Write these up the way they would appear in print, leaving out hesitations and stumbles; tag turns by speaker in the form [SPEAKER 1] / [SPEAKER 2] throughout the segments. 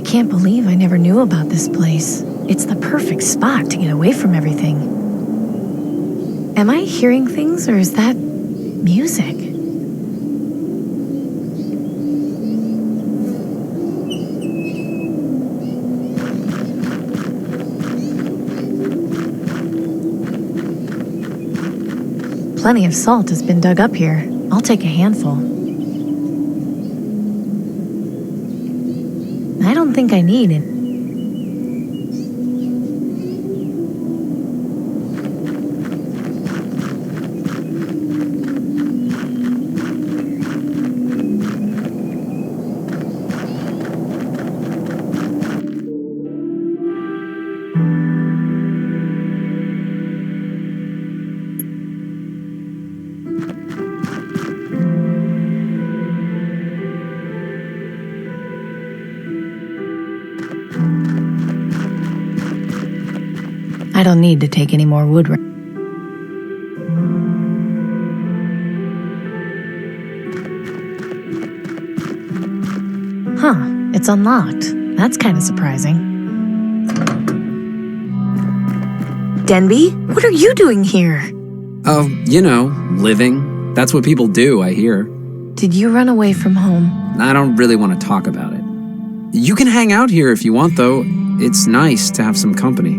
[SPEAKER 1] can't believe I never knew about this place. It's the perfect spot to get away from everything. Am I hearing things, or is that music? Plenty of salt has been dug up here. I'll take a handful. I don't think I need it. I don't need to take any more wood. Huh, it's unlocked. That's kind of surprising. Denby, what are you doing here?
[SPEAKER 2] Oh, living. That's what people do, I hear.
[SPEAKER 1] Did you run away from home?
[SPEAKER 2] I don't really want to talk about it. You can hang out here if you want, though. It's nice to have some company.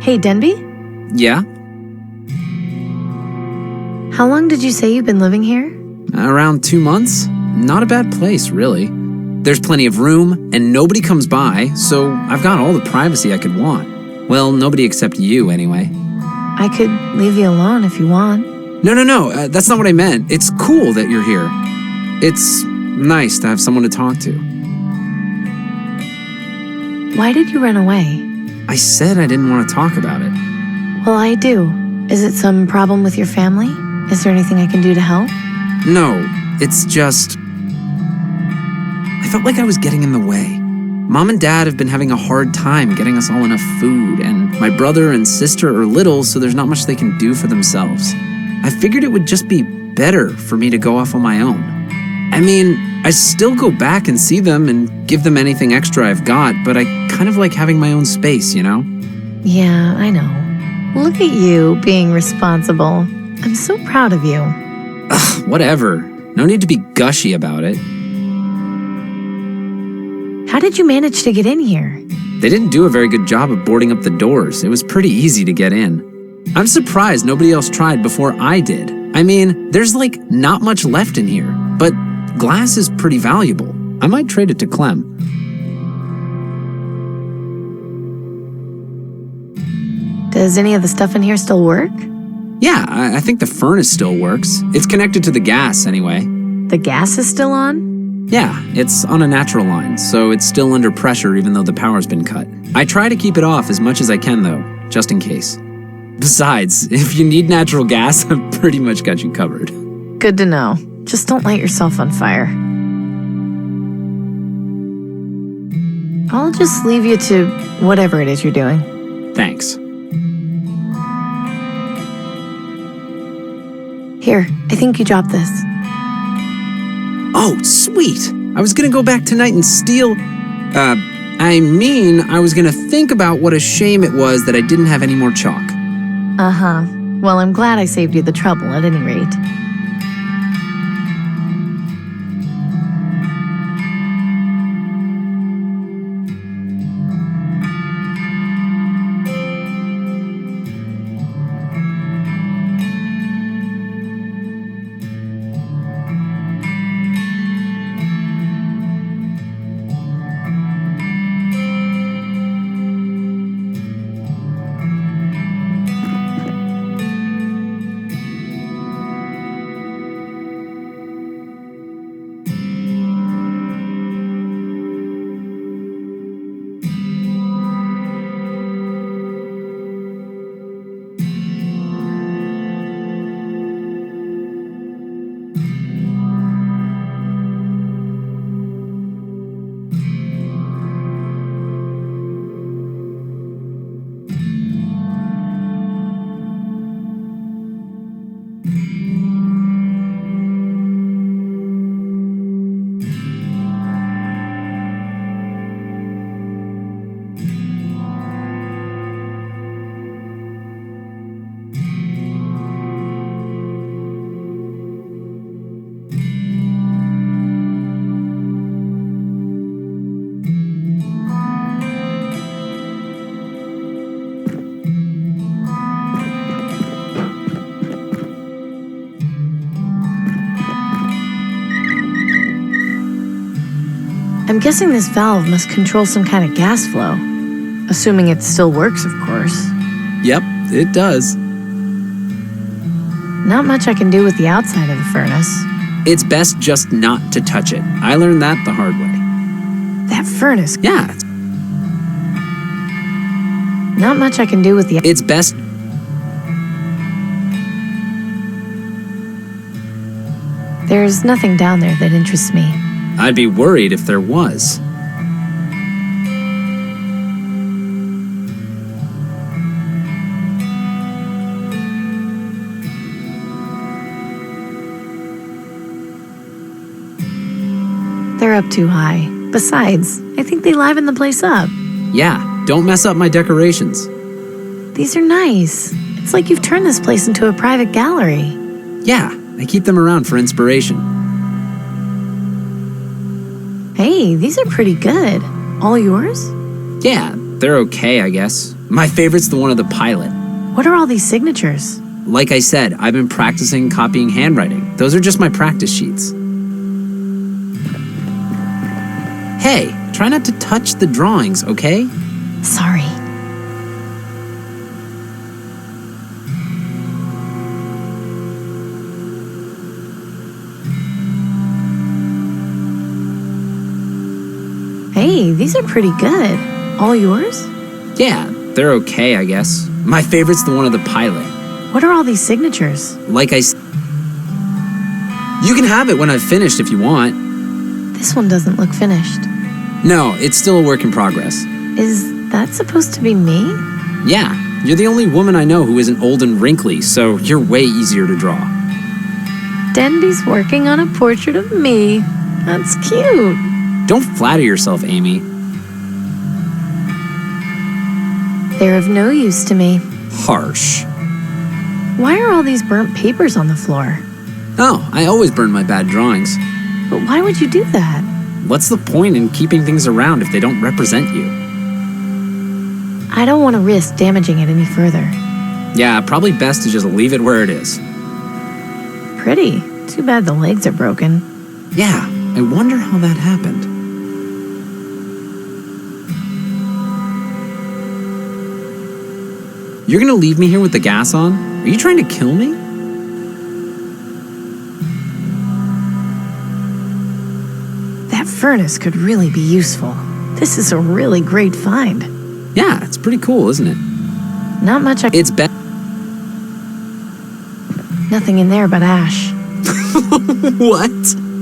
[SPEAKER 1] Hey, Denby?
[SPEAKER 2] Yeah?
[SPEAKER 1] How long did you say you've been living here?
[SPEAKER 2] Around 2 months. Not a bad place, really. There's plenty of room, and nobody comes by, so I've got all the privacy I could want. Well, nobody except you, anyway.
[SPEAKER 1] I could leave you alone if you want.
[SPEAKER 2] No, that's not what I meant. It's cool that you're here. It's nice to have someone to talk to.
[SPEAKER 1] Why did you run away?
[SPEAKER 2] I said I didn't want to talk about it.
[SPEAKER 1] Well, I do. Is it some problem with your family? Is there anything I can do to help?
[SPEAKER 2] No, it's just... I felt like I was getting in the way. Mom and Dad have been having a hard time getting us all enough food, and my brother and sister are little, so there's not much they can do for themselves. I figured it would just be better for me to go off on my own. I mean, I still go back and see them and give them anything extra I've got, but I kind of like having my own space, you know?
[SPEAKER 1] Yeah, I know. Look at you being responsible. I'm so proud of you.
[SPEAKER 2] Ugh, whatever. No need to be gushy about it.
[SPEAKER 1] How did you manage to get in here?
[SPEAKER 2] They didn't do a very good job of boarding up the doors. It was pretty easy to get in. I'm surprised nobody else tried before I did. I mean, there's like not much left in here, but glass is pretty valuable. I might trade it to Clem.
[SPEAKER 1] Does any of the stuff in here still work?
[SPEAKER 2] Yeah, I think the furnace still works. It's connected to the gas anyway.
[SPEAKER 1] The gas is still on?
[SPEAKER 2] Yeah, it's on a natural line, so it's still under pressure even though the power's been cut. I try to keep it off as much as I can though, just in case. Besides, if you need natural gas, I've pretty much got you covered.
[SPEAKER 1] Good to know. Just don't light yourself on fire. I'll just leave you to whatever it is you're doing.
[SPEAKER 2] Thanks.
[SPEAKER 1] Here, I think you dropped this.
[SPEAKER 2] Oh, sweet! I was gonna go back tonight and steal... I was gonna think about what a shame it was that I didn't have any more chalk.
[SPEAKER 1] Uh-huh. Well, I'm glad I saved you the trouble at any rate. I'm guessing this valve must control some kind of gas flow. Assuming it still works, of course.
[SPEAKER 2] Yep, it does.
[SPEAKER 1] Not much I can do with the outside of the furnace.
[SPEAKER 2] It's best just not to touch it. I learned that the hard way.
[SPEAKER 1] That furnace.
[SPEAKER 2] Yeah,
[SPEAKER 1] Not much I can do with the.
[SPEAKER 2] it's best.
[SPEAKER 1] There's nothing down there that interests me.
[SPEAKER 2] I'd be worried if there was.
[SPEAKER 1] They're up too high. Besides, I think they liven the place up.
[SPEAKER 2] Yeah, don't mess up my decorations.
[SPEAKER 1] These are nice. It's like you've turned this place into a private gallery.
[SPEAKER 2] Yeah, I keep them around for inspiration.
[SPEAKER 1] Hey, these are pretty good. All yours?
[SPEAKER 2] Yeah, they're okay, I guess. My favorite's the one of the pilot.
[SPEAKER 1] What are all these signatures?
[SPEAKER 2] Like I said, I've been practicing copying handwriting. Those are just my practice sheets. Hey, try not to touch the drawings, okay?
[SPEAKER 1] Sorry. Hey, these are pretty good. All yours?
[SPEAKER 2] Yeah, they're okay, I guess. My favorite's the one of the pilot.
[SPEAKER 1] What are all these signatures?
[SPEAKER 2] Like I said, you can have it when I've finished if you want.
[SPEAKER 1] This one doesn't look finished.
[SPEAKER 2] No, it's still a work in progress.
[SPEAKER 1] Is that supposed to be me?
[SPEAKER 2] Yeah, you're the only woman I know who isn't old and wrinkly, so you're way easier to draw.
[SPEAKER 1] Denby's working on a portrait of me. That's cute.
[SPEAKER 2] Don't flatter yourself, Amy.
[SPEAKER 1] They're of no use to me.
[SPEAKER 2] Harsh.
[SPEAKER 1] Why are all these burnt papers on the floor?
[SPEAKER 2] Oh, I always burn my bad drawings.
[SPEAKER 1] But why would you do that?
[SPEAKER 2] What's the point in keeping things around if they don't represent you?
[SPEAKER 1] I don't want to risk damaging it any further.
[SPEAKER 2] Yeah, probably best to just leave it where it is.
[SPEAKER 1] Pretty. Too bad the legs are broken.
[SPEAKER 2] Yeah, I wonder how that happened. You're gonna leave me here with the gas on? Are you trying to kill me?
[SPEAKER 1] That furnace could really be useful. This is a really great find.
[SPEAKER 2] Yeah, it's pretty cool, isn't it?
[SPEAKER 1] Not much
[SPEAKER 2] It's best.
[SPEAKER 1] Nothing in there but ash.
[SPEAKER 2] What?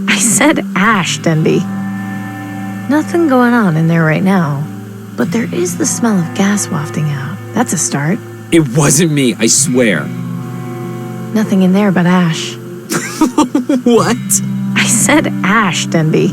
[SPEAKER 1] I said ash, Denby. Nothing going on in there right now. But there is the smell of gas wafting out. That's a start.
[SPEAKER 2] It wasn't me, I swear.
[SPEAKER 1] Nothing in there but ash.
[SPEAKER 2] What?
[SPEAKER 1] I said ash, Denby.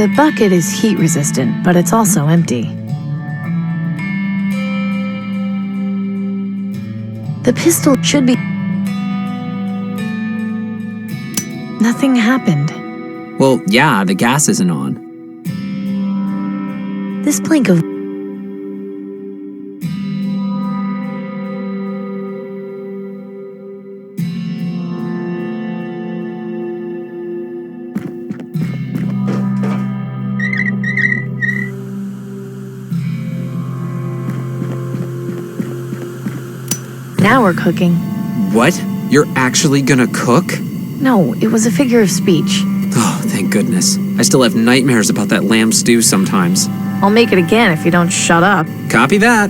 [SPEAKER 1] The bucket is heat resistant, but it's also empty. The pistol should be... Nothing happened.
[SPEAKER 2] Well, yeah, the gas isn't on.
[SPEAKER 1] This plank of... Now we're cooking.
[SPEAKER 2] What? You're actually gonna cook?
[SPEAKER 1] No, it was a figure of speech.
[SPEAKER 2] Oh, thank goodness. I still have nightmares about that lamb stew sometimes.
[SPEAKER 1] I'll make it again if you don't shut up.
[SPEAKER 2] Copy that.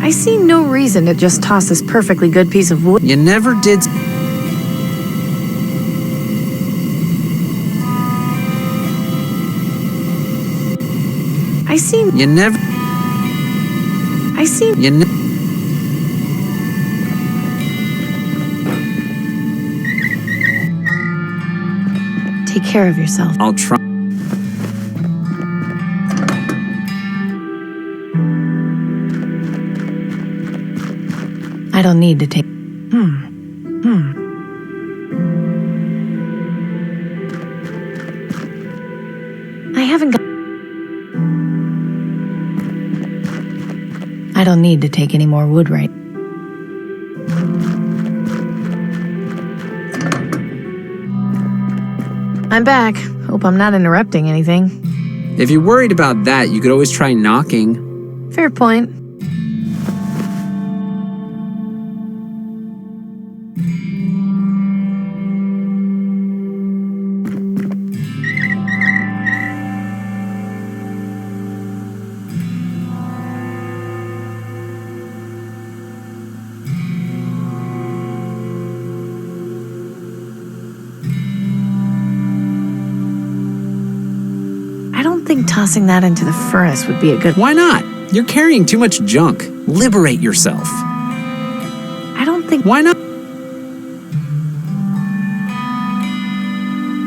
[SPEAKER 1] I I see no reason to just toss this perfectly good piece of wood.
[SPEAKER 2] You never did.
[SPEAKER 1] I see.
[SPEAKER 2] You never.
[SPEAKER 1] I see.
[SPEAKER 2] You ne-
[SPEAKER 1] Take care of yourself.
[SPEAKER 2] I'll try.
[SPEAKER 1] I don't need to take. I haven't got. I don't need to take any more wood right. I'm back. Hope I'm not interrupting anything.
[SPEAKER 2] If you're worried about that, you could always try knocking.
[SPEAKER 1] Fair point. I don't think tossing that into the furnace would be a good.
[SPEAKER 2] Why not? You're carrying too much junk. Liberate yourself.
[SPEAKER 1] I don't think.
[SPEAKER 2] Why not?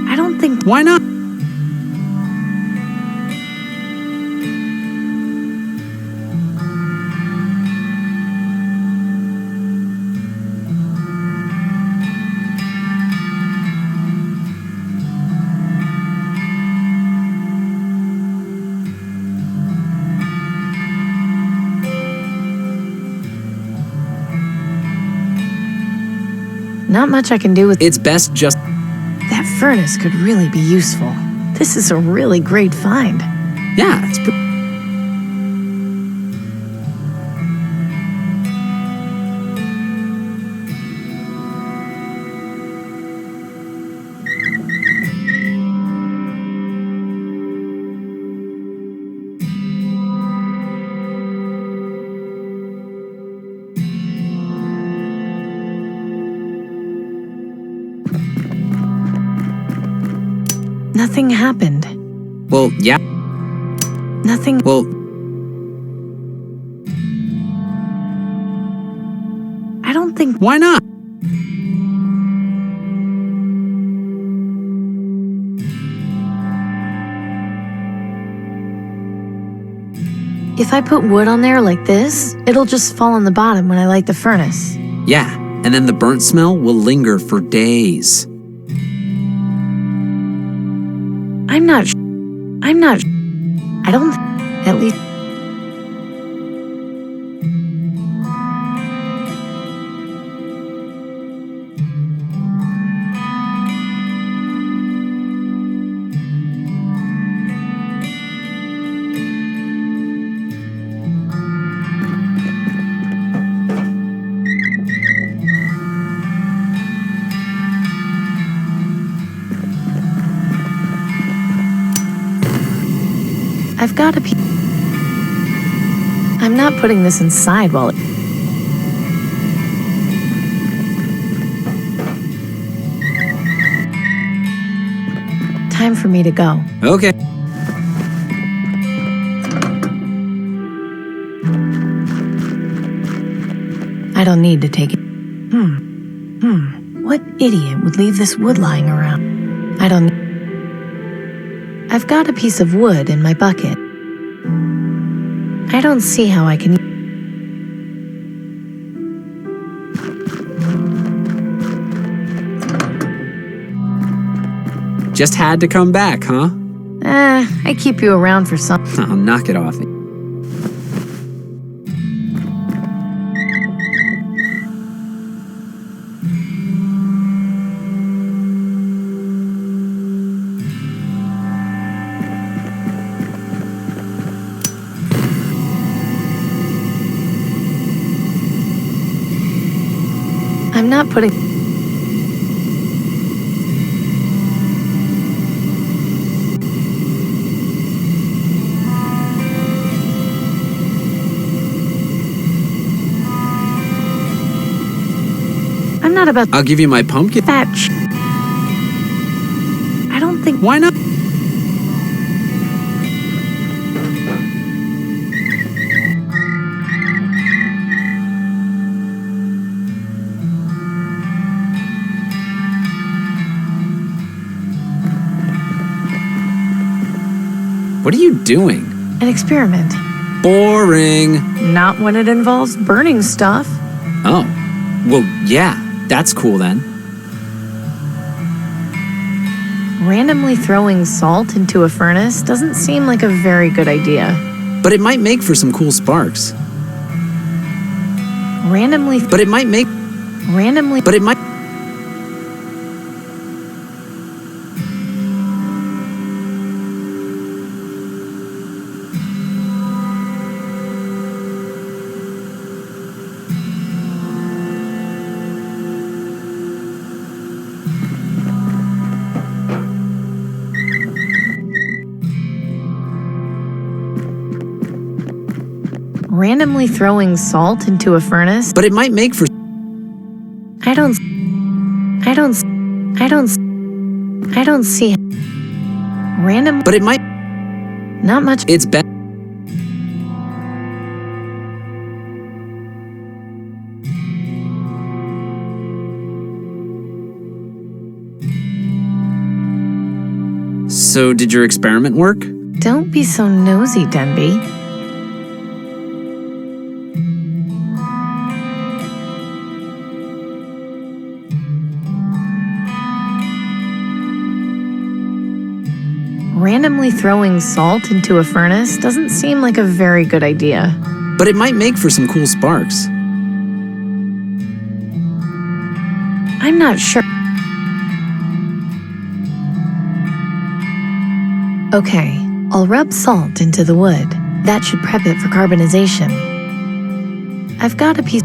[SPEAKER 1] I don't think.
[SPEAKER 2] Why not?
[SPEAKER 1] Not much I can do with.
[SPEAKER 2] It's best just.
[SPEAKER 1] That furnace could really be useful. This is a really great find.
[SPEAKER 2] Yeah, it's pretty.
[SPEAKER 1] Nothing happened.
[SPEAKER 2] Well, yeah.
[SPEAKER 1] Nothing.
[SPEAKER 2] Well,
[SPEAKER 1] I don't think.
[SPEAKER 2] why not?
[SPEAKER 1] If I put wood on there like this, it'll just fall on the bottom when I light the furnace.
[SPEAKER 2] Yeah, and then the burnt smell will linger for days.
[SPEAKER 1] I'm not. I don't. At least. I've got to. I'm not putting this inside while. Time for me to go.
[SPEAKER 2] Okay.
[SPEAKER 1] I don't need to take it. What idiot would leave this wood lying around? I don't. I've got a piece of wood in my bucket. I don't see how I can.
[SPEAKER 2] Just had to come back, huh?
[SPEAKER 1] I keep you around for some.
[SPEAKER 2] Oh, knock it off.
[SPEAKER 1] I'm not putting. not about
[SPEAKER 2] I'll give you my pumpkin.
[SPEAKER 1] that I don't think...
[SPEAKER 2] Why not? What are you doing?
[SPEAKER 1] An experiment.
[SPEAKER 2] Boring.
[SPEAKER 1] Not when it involves burning stuff.
[SPEAKER 2] Oh, well, yeah, that's cool then.
[SPEAKER 1] Randomly throwing salt into a furnace doesn't seem like a very good idea.
[SPEAKER 2] But it might make for some cool sparks.
[SPEAKER 1] Randomly...
[SPEAKER 2] But it might make...
[SPEAKER 1] Randomly...
[SPEAKER 2] But it might...
[SPEAKER 1] Randomly throwing salt into a furnace...
[SPEAKER 2] But it might make for...
[SPEAKER 1] I don't see... Random...
[SPEAKER 2] But it might...
[SPEAKER 1] Not much...
[SPEAKER 2] It's better. So, did your experiment work?
[SPEAKER 1] Don't be so nosy, Denby. Randomly throwing salt into a furnace doesn't seem like a very good idea.
[SPEAKER 2] But it might make for some cool sparks.
[SPEAKER 1] I'm not sure. Okay, I'll rub salt into the wood. That should prep it for carbonization. I've got a piece...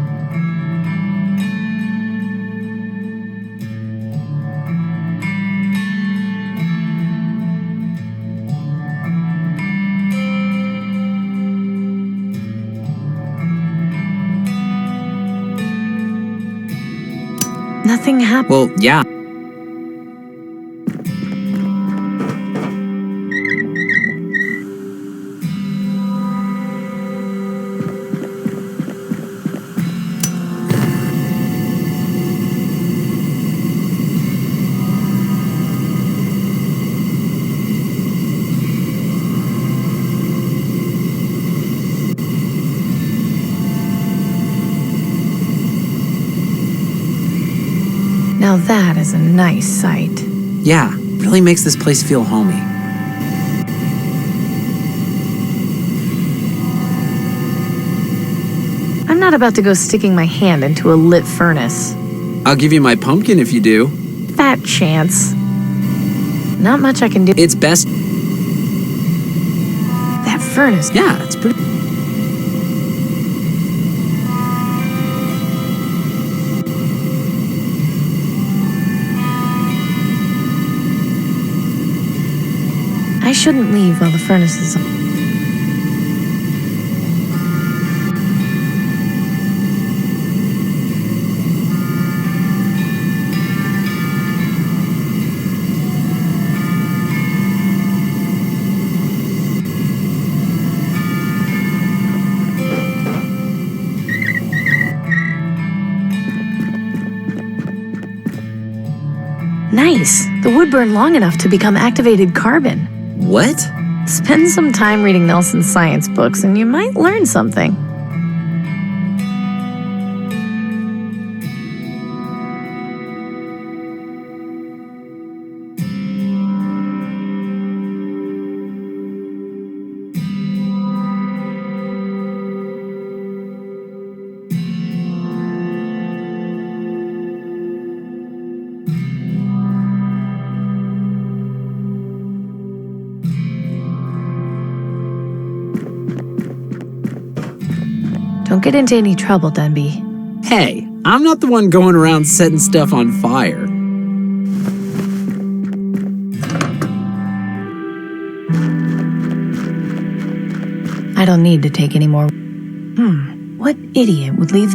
[SPEAKER 1] Nothing happened.
[SPEAKER 2] Well, yeah.
[SPEAKER 1] Now that is a nice sight.
[SPEAKER 2] Yeah, really makes this place feel homey.
[SPEAKER 1] I'm not about to go sticking my hand into a lit furnace.
[SPEAKER 2] I'll give you my pumpkin if you do.
[SPEAKER 1] Fat chance. Not much I can do.
[SPEAKER 2] It's best...
[SPEAKER 1] That furnace.
[SPEAKER 2] Yeah, it's pretty...
[SPEAKER 1] I shouldn't leave while the furnace is on. Nice! The wood burned long enough to become activated carbon.
[SPEAKER 2] What?
[SPEAKER 1] Spend some time reading Nelson's science books and you might learn something. Don't get into any trouble, Denby.
[SPEAKER 2] Hey, I'm not the one going around setting stuff on fire.
[SPEAKER 1] I don't need to take any more. What idiot would leave...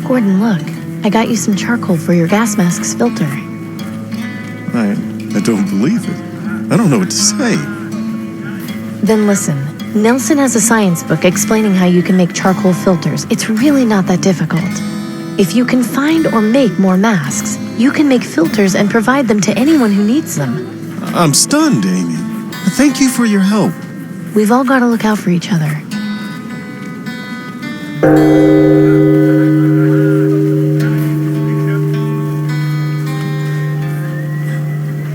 [SPEAKER 1] Gordon, look. I got you some charcoal for your gas mask's filter.
[SPEAKER 3] I don't believe it. I don't know what to say.
[SPEAKER 1] Then listen. Nelson has a science book explaining how you can make charcoal filters. It's really not that difficult. If you can find or make more masks, you can make filters and provide them to anyone who needs them.
[SPEAKER 3] I'm stunned, Amy. Thank you for your help.
[SPEAKER 1] We've all got to look out for each other.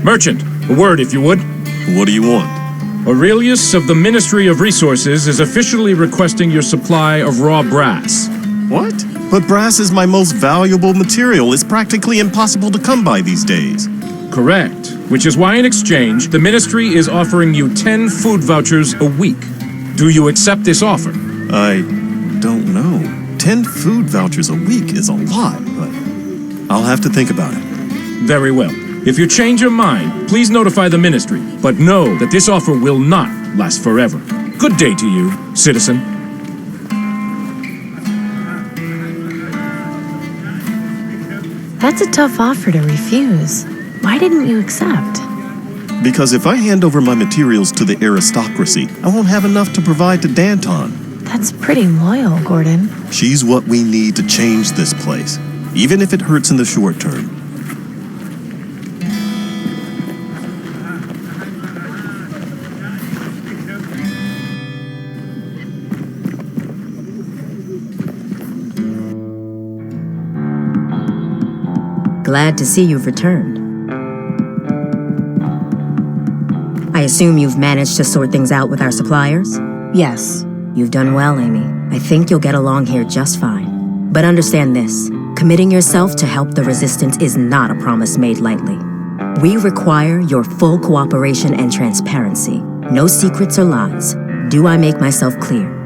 [SPEAKER 4] Merchant, a word if you would.
[SPEAKER 3] What do you want?
[SPEAKER 4] Aurelius of the Ministry of Resources is officially requesting your supply of raw brass.
[SPEAKER 3] What? But brass is my most valuable material. It's practically impossible to come by these days.
[SPEAKER 4] Correct. Which is why in exchange, the Ministry is offering you 10 food vouchers a week. Do you accept this offer?
[SPEAKER 3] I don't know. 10 food vouchers a week is a lot, but I'll have to think about it.
[SPEAKER 4] Very well. If you change your mind, please notify the Ministry, but know that this offer will not last forever. Good day to you, citizen.
[SPEAKER 1] That's a tough offer to refuse. Why didn't you accept?
[SPEAKER 3] Because if I hand over my materials to the aristocracy, I won't have enough to provide to Danton.
[SPEAKER 1] That's pretty loyal, Gordon.
[SPEAKER 3] She's what we need to change this place, even if it hurts in the short term.
[SPEAKER 5] Glad to see you've returned. I assume you've managed to sort things out with our suppliers?
[SPEAKER 1] Yes.
[SPEAKER 5] You've done well, Amy. I think you'll get along here just fine. But understand this, committing yourself to help the Resistance is not a promise made lightly. We require your full cooperation and transparency. No secrets or lies. Do I make myself clear?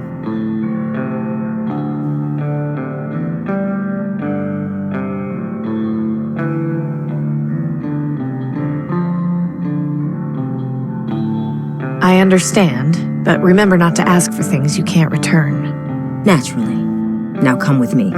[SPEAKER 1] I understand, but remember not to ask for things you can't return.
[SPEAKER 5] Naturally. Now come with me.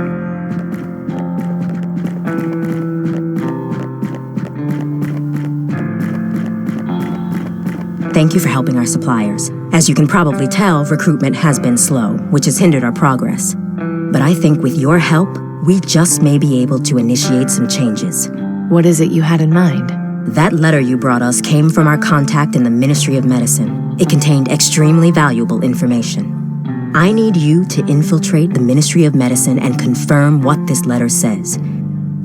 [SPEAKER 5] Thank you for helping our suppliers. As you can probably tell, recruitment has been slow, which has hindered our progress. But I think with your help, we just may be able to initiate some changes.
[SPEAKER 1] What is it you had in mind?
[SPEAKER 5] That letter you brought us came from our contact in the Ministry of Medicine. It contained extremely valuable information. I need you to infiltrate the Ministry of Medicine and confirm what this letter says.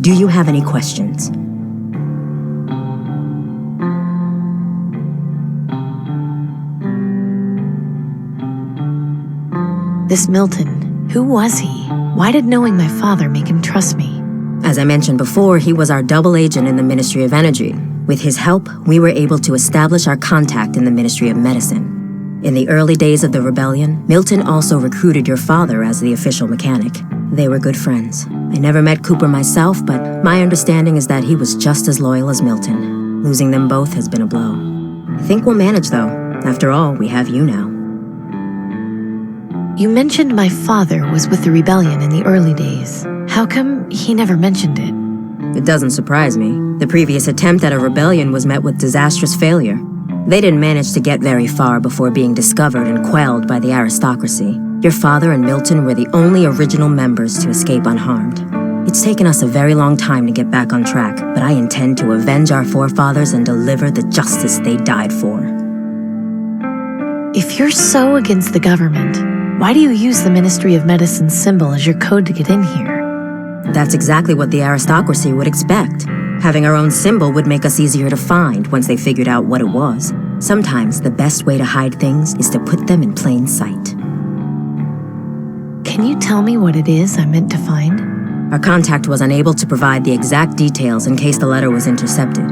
[SPEAKER 5] Do you have any questions?
[SPEAKER 1] This Milton, who was he? Why did knowing my father make him trust me?
[SPEAKER 5] As I mentioned before, he was our double agent in the Ministry of Energy. With his help, we were able to establish our contact in the Ministry of Medicine. In the early days of the rebellion, Milton also recruited your father as the official mechanic. They were good friends. I never met Cooper myself, but my understanding is that he was just as loyal as Milton. Losing them both has been a blow. I think we'll manage, though. After all, we have you now.
[SPEAKER 1] You mentioned my father was with the rebellion in the early days. How come he never mentioned it?
[SPEAKER 5] It doesn't surprise me. The previous attempt at a rebellion was met with disastrous failure. They didn't manage to get very far before being discovered and quelled by the aristocracy. Your father and Milton were the only original members to escape unharmed. It's taken us a very long time to get back on track, but I intend to avenge our forefathers and deliver the justice they died for.
[SPEAKER 1] If you're so against the government, why do you use the Ministry of Medicine's symbol as your code to get in here?
[SPEAKER 5] That's exactly what the aristocracy would expect. Having our own symbol would make us easier to find once they figured out what it was. Sometimes the best way to hide things is to put them in plain sight.
[SPEAKER 1] Can you tell me what it is I'm meant to find?
[SPEAKER 5] Our contact was unable to provide the exact details in case the letter was intercepted.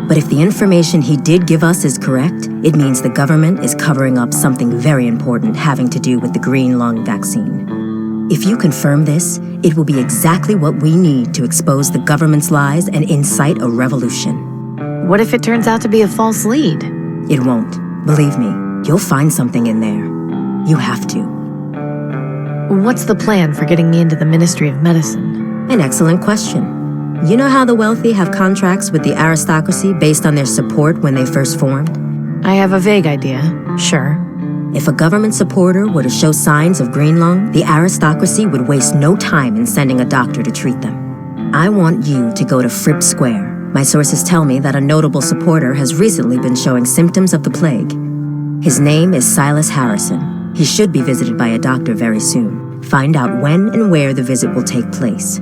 [SPEAKER 5] But if the information he did give us is correct, it means the government is covering up something very important having to do with the green lung vaccine. If you confirm this, it will be exactly what we need to expose the government's lies and incite a revolution.
[SPEAKER 1] What if it turns out to be a false lead?
[SPEAKER 5] It won't. Believe me, you'll find something in there. You have to.
[SPEAKER 1] What's the plan for getting me into the Ministry of Medicine?
[SPEAKER 5] An excellent question. You know how the wealthy have contracts with the aristocracy based on their support when they first formed?
[SPEAKER 1] I have a vague idea, sure.
[SPEAKER 5] If a government supporter were to show signs of green lung, the aristocracy would waste no time in sending a doctor to treat them. I want you to go to Fripp Square. My sources tell me that a notable supporter has recently been showing symptoms of the plague. His name is Silas Harrison. He should be visited by a doctor very soon. Find out when and where the visit will take place.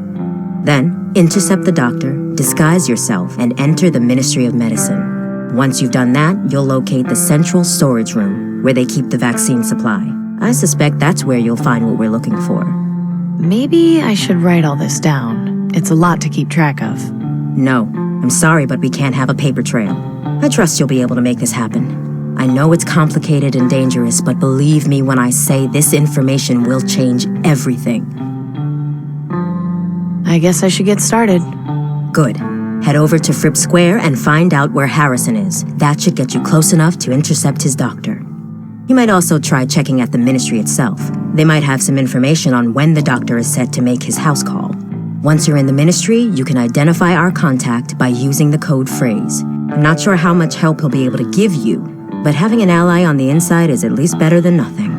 [SPEAKER 5] Then, intercept the doctor, disguise yourself, and enter the Ministry of Medicine. Once you've done that, you'll locate the central storage room, where they keep the vaccine supply. I suspect that's where you'll find what we're looking for.
[SPEAKER 1] Maybe I should write all this down. It's a lot to keep track of.
[SPEAKER 5] No, I'm sorry, but we can't have a paper trail. I trust you'll be able to make this happen. I know it's complicated and dangerous, but believe me when I say this information will change everything.
[SPEAKER 1] I guess I should get started.
[SPEAKER 5] Good. Head over to Fripp Square and find out where Harrison is. That should get you close enough to intercept his doctor. You might also try checking at the ministry itself. They might have some information on when the doctor is set to make his house call. Once you're in the ministry, you can identify our contact by using the code phrase. I'm not sure how much help he'll be able to give you, but having an ally on the inside is at least better than nothing.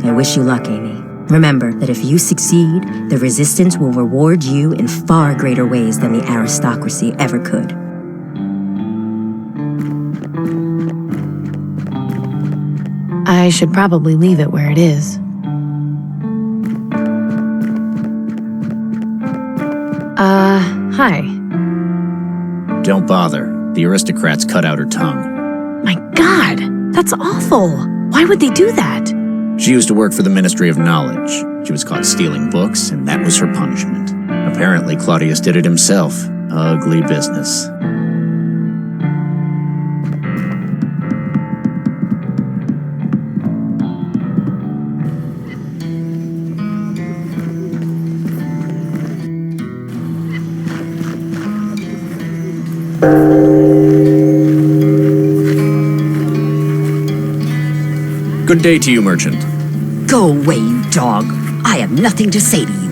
[SPEAKER 5] I wish you luck, Amy. Remember that if you succeed, the Resistance will reward you in far greater ways than the aristocracy ever could.
[SPEAKER 1] I should probably leave it where it is. Hi.
[SPEAKER 6] Don't bother. The aristocrats cut out her tongue.
[SPEAKER 1] My God, that's awful. Why would they do that?
[SPEAKER 6] She used to work for the Ministry of Knowledge. She was caught stealing books, and that was her punishment. Apparently, Claudius did it himself. Ugly business. Good day to you, merchant.
[SPEAKER 7] Go away, you dog. I have nothing to say to you.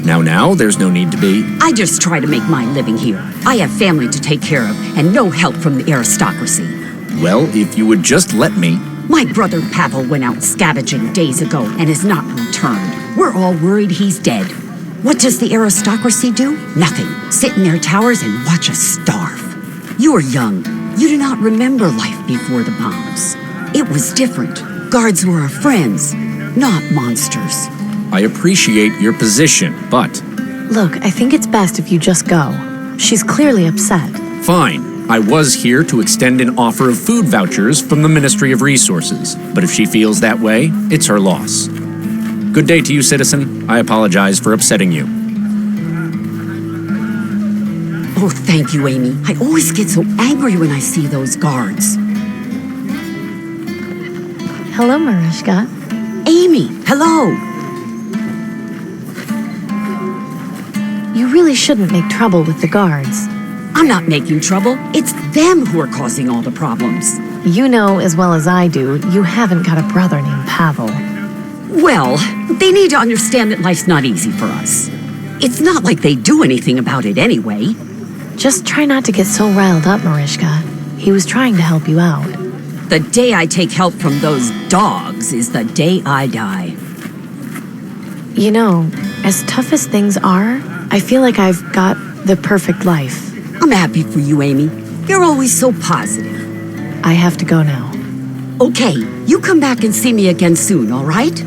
[SPEAKER 6] Now, there's no need to be.
[SPEAKER 7] I just try to make my living here. I have family to take care of and no help from the aristocracy.
[SPEAKER 6] Well, if you would just let me.
[SPEAKER 7] My brother Pavel went out scavenging days ago and has not returned. We're all worried he's dead. What does the aristocracy do? Nothing. Sit in their towers and watch us starve. You are young. You do not remember life before the bombs. It was different. Guards were our friends, not monsters.
[SPEAKER 6] I appreciate your position, but...
[SPEAKER 1] Look, I think it's best if you just go. She's clearly upset.
[SPEAKER 6] Fine. I was here to extend an offer of food vouchers from the Ministry of Resources. But if she feels that way, it's her loss. Good day to you, citizen. I apologize for upsetting you.
[SPEAKER 7] Oh, thank you, Amy. I always get so angry when I see those guards.
[SPEAKER 1] Hello, Mariska.
[SPEAKER 7] Amy, hello.
[SPEAKER 1] You really shouldn't make trouble with the guards.
[SPEAKER 7] I'm not making trouble. It's them who are causing all the problems.
[SPEAKER 1] You know as well as I do, you haven't got a brother named Pavel.
[SPEAKER 7] Well, they need to understand that life's not easy for us. It's not like they do anything about it anyway.
[SPEAKER 1] Just try not to get so riled up, Mariska. He was trying to help you out.
[SPEAKER 7] The day I take help from those dogs is the day I die.
[SPEAKER 1] You know, as tough as things are, I feel like I've got the perfect life.
[SPEAKER 7] I'm happy for you, Amy. You're always so positive.
[SPEAKER 1] I have to go now.
[SPEAKER 7] Okay, you come back and see me again soon, all right?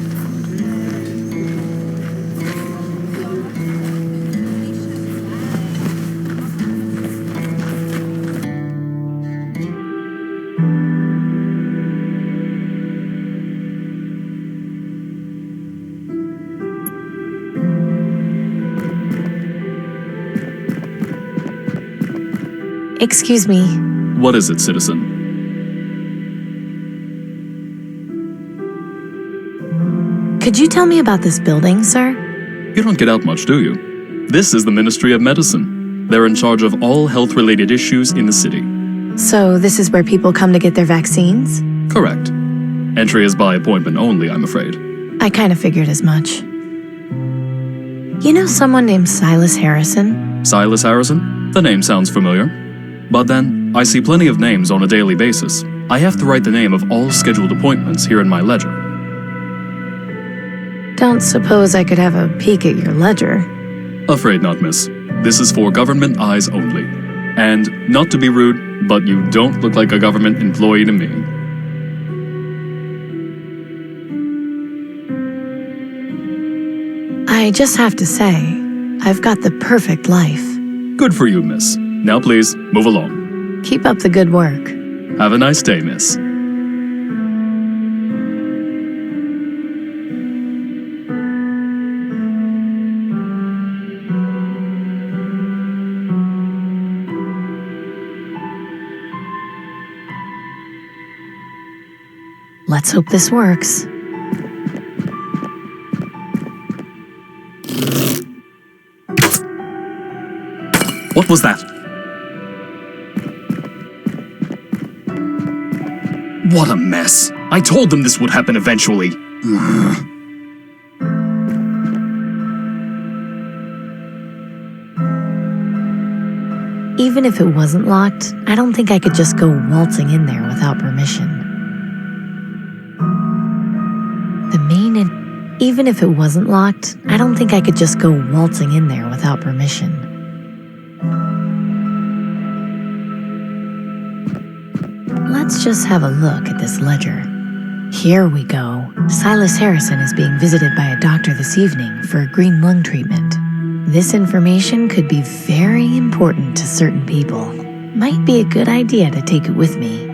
[SPEAKER 1] Excuse me.
[SPEAKER 8] What is it, citizen?
[SPEAKER 1] Could you tell me about this building, sir?
[SPEAKER 8] You don't get out much, do you? This is the Ministry of Medicine. They're in charge of all health-related issues in the city.
[SPEAKER 1] So this is where people come to get their vaccines?
[SPEAKER 8] Correct. Entry is by appointment only, I'm afraid.
[SPEAKER 1] I kind of figured as much. You know someone named Silas Harrison?
[SPEAKER 8] Silas Harrison? The name sounds familiar. But then, I see plenty of names on a daily basis. I have to write the name of all scheduled appointments here in my ledger.
[SPEAKER 1] Don't suppose I could have a peek at your ledger?
[SPEAKER 8] Afraid not, miss. This is for government eyes only. And, not to be rude, but you don't look like a government employee to me.
[SPEAKER 1] I just have to say, I've got the perfect life.
[SPEAKER 8] Good for you, miss. Now please, move along.
[SPEAKER 1] Keep up the good work.
[SPEAKER 8] Have a nice day, miss.
[SPEAKER 1] Let's hope this works.
[SPEAKER 8] What was that? What a mess. I told them this would happen eventually.
[SPEAKER 1] Even if it wasn't locked, I don't think I could just go waltzing in there without permission. Even if it wasn't locked, I don't think I could just go waltzing in there without permission. Let's just have a look at this ledger. Here we go. Silas Harrison is being visited by a doctor this evening for a green lung treatment. This information could be very important to certain people. Might be a good idea to take it with me.